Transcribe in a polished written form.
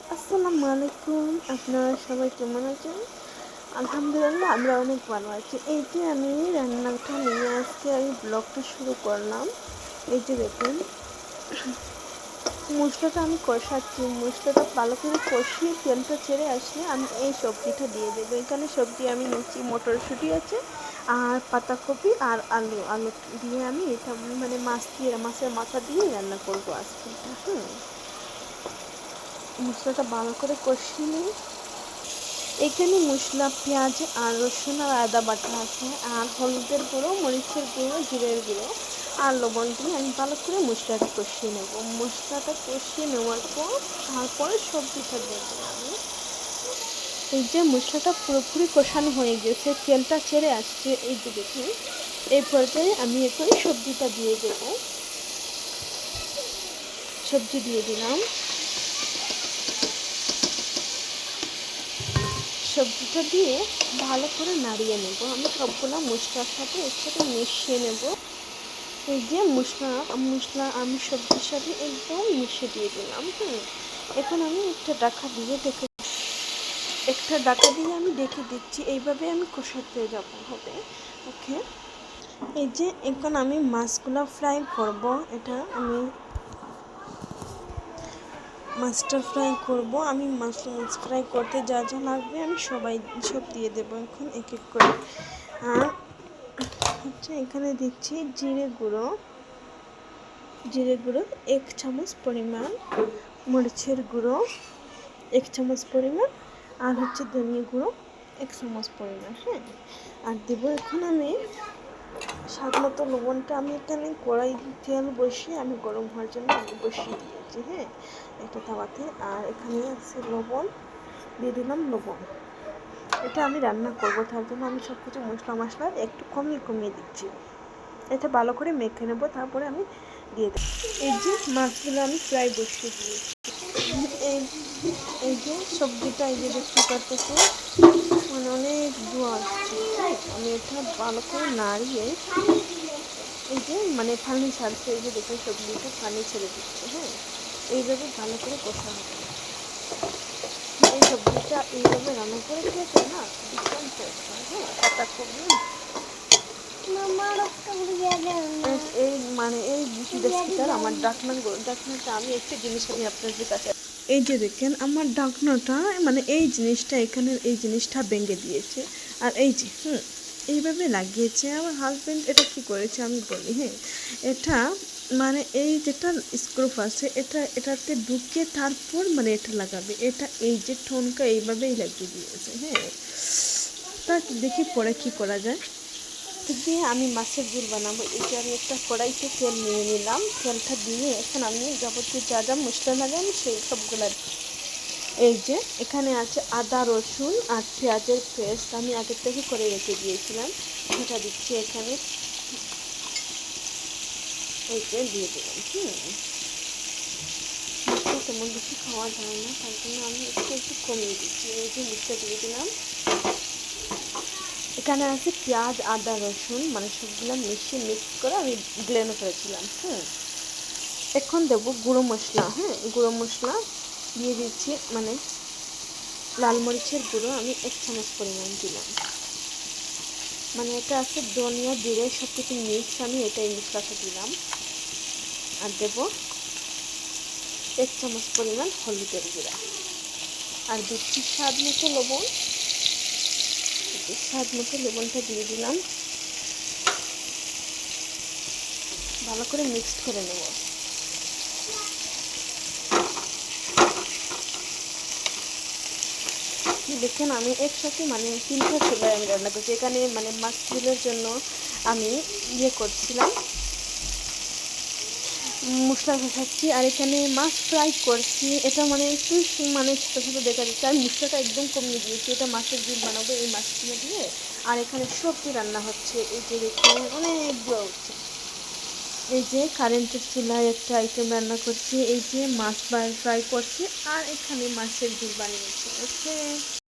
আসসালামু আলাইকুম। আপনারা সবাই কেমন আছেন? আলহামদুলিল্লাহ আমরা অনেক ভালো আছি। এই যে আমি রান্নাটা নিয়ে আজকে আমি ব্লগটা শুরু করলাম। এই যে দেখুন মশলাটা আমি কষাচ্ছি। মশলাটা ভালো করে কষিয়ে তেলটা ছেড়ে আসলে আমি এই সবজিটা দিয়ে দেবো। এখানে সবজি আমি নিচ্ছি, মটরশুঁটি আছে আর পাতাকপি আর আলু দিয়ে আমি এটা মানে মাছের মাথা দিয়ে রান্না করবো আজকে এটা। মশলাটা ভালো করে কষিয়ে নিই। এখানে মশলা পেঁয়াজ আর রসুন আর আদা বাটা আছে আর হলুদের গুঁড়ো, মরিচের গুঁড়ো, জিরের গুঁড়ো আর লবণ দিয়ে আমি ভালো করে মশলাটা কষিয়ে নেব। মশলাটা কষিয়ে নেওয়ার পর তারপরে সবজিটা দেবো আমি। এই যে মশলাটা পুরোপুরি কষানো হয়ে গেছে, তেলটা ছেড়ে আসছে। এই যে দেখুন এই পর্যায়ে আমি এখন সবজিটা দিয়ে দেবো। সবজি দিয়ে দিলাম। সবজিটা দিয়ে ভালো করে নাড়িয়ে নেব। আমি সবগুলো মশলার সাথে একসাথে মিশিয়ে নেব। এই যে মশলা আমি সবজির সাথে একদম মিশিয়ে দিয়ে দিলাম। এখন আমি একটা ঢাকা দিয়ে আমি ডেকে দিচ্ছি। এইভাবে আমি কষাতে হবে। ওকে। এই যে এখন আমি মাছগুলো ফ্রাই করব। মাছটা ফ্রাই করব। আমি মাছ ফ্রাই করতে যা যা লাগবে আমি সব দিয়ে দেবো এখন এক এক করে। আর হচ্ছে এখানে দিচ্ছি জিরে গুঁড়ো 1 চামচ পরিমাণ, মরিচের গুঁড়ো 1 চামচ পরিমাণ আর হচ্ছে ধনিয়া গুঁড়ো 1 চামচ পরিমাণ। আর দেবো এখন আমি স্বাদ মতো লবণটা। আমি এখানে কড়াই তেল বসিয়ে আমি গরম হওয়ার জন্য আমি বসিয়ে দিয়েছি একটা তাওয়াতে। আর এখানে আছে লবণ, দিয়ে দিলাম লবণ। এটা আমি রান্না করবো, তার জন্য আমি সব কিছু মশলা একটু কমিয়ে দিচ্ছি। এটা ভালো করে মেখে নেবো, তারপরে আমি দিয়ে দেবো। এই যে মাছগুলো আমি ফ্রাই বসিয়ে দিয়েছি। এই যে সবজিটা এই যে দেখতে পারতেছি মানে অনেক ধোঁয়া আসছে। আমি এটা ভালো করে নাড়িয়ে এই যে মানে পানি ছাড়ছে। এই যে দেখুন সবজিটা পানি ছেড়ে দিচ্ছে। এইভাবে ভালো করে কষা হবে। এই সবজিটা এইভাবে রান্না করে খেয়েছে না, ভীষণ টেস্ট হয়। পাতাকপি এই মানে এই রেসিপিটার আমার ডাকনাটা আমি একটা জিনিস আমি আপনাদের কাছে এই যে দেখেন আমার ডাকনাটা মানে এই জিনিসটা এখানে এই জিনিসটা ভেঙে দিয়েছে। আর এই যে এইভাবে লাগিয়েছে আমার হাজব্যান্ড। এটা কি করেছে আমি বলি। এটা মানে এই যেটা স্ক্রুপ আছে এটাতে ঢুকিয়ে তারপর মানে এটা লাগাবে। এটা এই যে ঠোনকা এইভাবেই লাগিয়ে দিয়েছে। তা দেখি পরে কি করা যায়। দিয়ে আমি মাছের ঝোল বানাবো। এই যে আমি একটা কড়াইতে তেল নিয়ে নিলাম। তেলটা দিয়ে এখন আমি যাবতীয় যা যা মশলা লাগে আমি সেই সবগুলো এই যে এখানে আছে আদা, রসুন আর পেঁয়াজের পেস্ট আমি আগের থেকে করে রেখে দিয়েছিলাম, সেটা দিচ্ছি এখানে। এই যে দিয়ে দিলাম। মিষ্টি তেমন বেশি খাওয়া যায় না, তার জন্য আমি একটু কমিয়ে দিচ্ছি। এই যে মিষ্টি দিয়ে দিলাম। এখানে আছে পেঁয়াজ, আদা, রসুন মানে সবগুলো মিক্স করে আমি ব্লেন্ড করেছিলাম। এখন দেবো গুঁড়ো মশলা। গুঁড়ো মশলা দিয়ে দিচ্ছি, মানে লাল মরিচের গুঁড়ো আমি 1 চামচ পরিমাণ দিলাম। মানে এটা আছে ধনিয়া, জিরে সব কিছু মিক্স, আমি এটাই মশলাটা দিলাম। আর দেব 1 চামচ পরিমাণ হলুদের গুঁড়া। আর দিচ্ছি স্বাদ মতো লবণ। স্বাদ মতো লবণটা দিয়ে দিলাম। ভালো করে মিক্সড করে নেব। দেখেন আমি একসাথে মানে 3টা চুলায় আমি রান্না করছি। এখানে মানে মাছ ঝোলের জন্য আমি করছিলাম, মশলা কষাচ্ছি আর এখানে মাছ ফ্রাই করছি। এটা মানে একটু মানে ছোটো দেখা যাচ্ছে। আর মশলাটা একদম কমিয়ে দিয়েছি। এটা মাছের ঝোল বানাবো এই মাছগুলো দিয়ে। আর এখানে সবজি রান্না হচ্ছে। এই যে দেখুন অনেক ধোঁয়া উঠছে। এই যে কারেন্টের চুলায় একটা আইটেম রান্না করছি। এই যে মাছ ফ্রাই করছি আর এখানে মাছের ঝোল বানিয়েছি। ওকে।